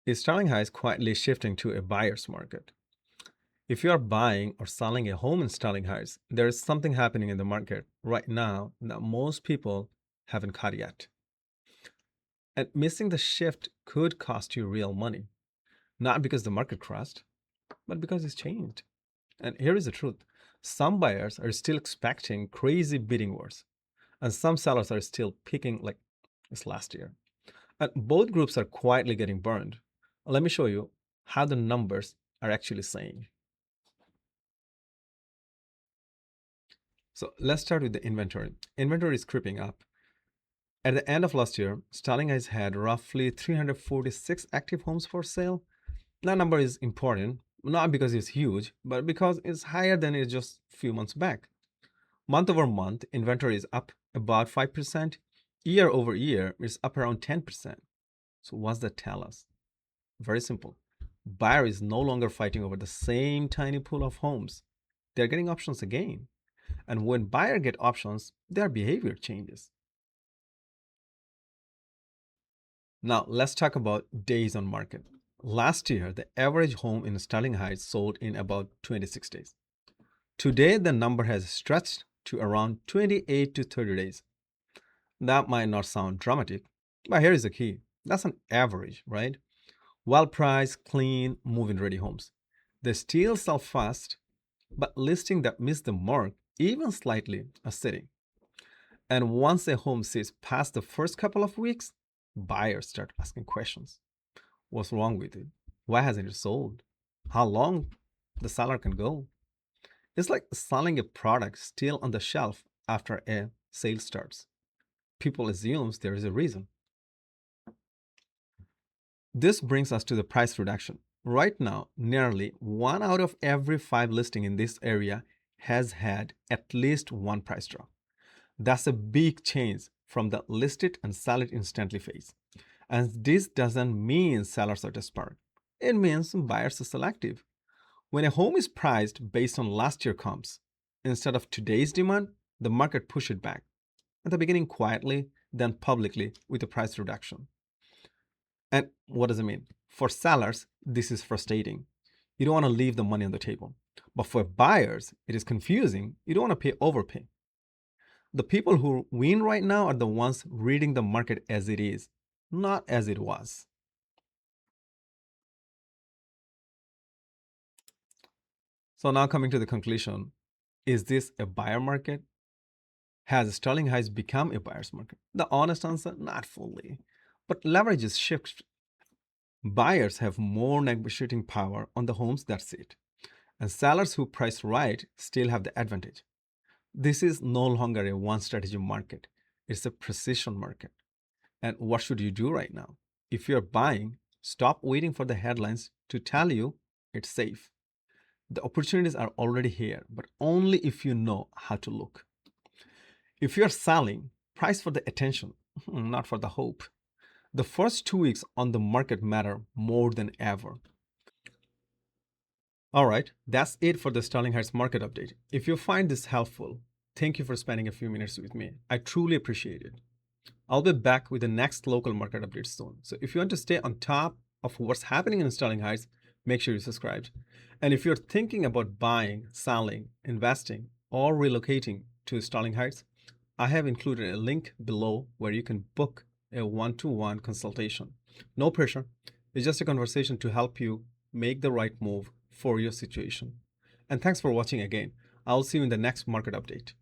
Is Sterling Heights quietly shifting to a buyer's market? If you are buying or selling a home in Sterling Heights, there is something happening in the market right now that most people haven't caught yet. And missing the shift could cost you real money, not because the market crashed, but because it's changed. And here is the truth: some buyers are still expecting crazy bidding wars, and some sellers are still picking like it's last year. And both groups are quietly getting burned. Let me show you how the numbers are actually saying. So let's start with the inventory. Inventory is creeping up. At the end of last year, Starling has had roughly 346 active homes for sale. That number is important, not because it's huge, but because it's higher than it just a few months back. Month over month, inventory is up about 5%. Year over year, it's up around 10%. So what's that tell us? Very simple. Buyer is no longer fighting over the same tiny pool of homes. They're getting options again. And when buyer get options, their behavior changes. Now, let's talk about days on market. Last year, the average home in Sterling Heights sold in about 26 days. Today, the number has stretched to around 28 to 30 days. That might not sound dramatic, but here is the key: that's an average, right? Well priced, clean, move in ready homes. They still sell fast, but listings that miss the mark, even slightly, are sitting. And once a home sits past the first couple of weeks, buyers start asking questions. What's wrong with it? Why hasn't it sold? How long the seller can go? It's like selling a product still on the shelf after a sale starts. People assume there is a reason. This brings us to the price reduction. Right now, nearly one out of every five listing in this area has had at least one price drop. That's a big change from the list it and sell it instantly phase. And this doesn't mean sellers are desperate. It means buyers are selective. When a home is priced based on last year comps instead of today's demand, the market pushes it back. At the beginning quietly, then publicly with a price reduction. And what does it mean? For sellers, this is frustrating. You don't want to leave the money on the table. But for buyers, it is confusing. You don't want to overpay. The people who win right now are the ones reading the market as it is, not as it was. So now coming to the conclusion, is this a buyer market? Has Sterling Heights become a buyer's market? The honest answer, not fully. But leverage is shift. Buyers have more negotiating power on the homes that sit, and sellers who price right still have the advantage. This is no longer a one strategy market, it's a precision market. And what should you do right now? If you're buying, stop waiting for the headlines to tell you it's safe. The opportunities are already here, but only if you know how to look. If you're selling, price for the attention, not for the hope. The first 2 weeks on the market matter more than ever. All right, that's it for the Sterling Heights market update. If you find this helpful, thank you for spending a few minutes with me. I truly appreciate it. I'll be back with the next local market update soon. So if you want to stay on top of what's happening in Sterling Heights, make sure you subscribe. And if you're thinking about buying, selling, investing, or relocating to Sterling Heights, I have included a link below where you can book a one-to-one consultation. No pressure. It's just a conversation to help you make the right move for your situation. And thanks for watching again. I'll see you in the next market update.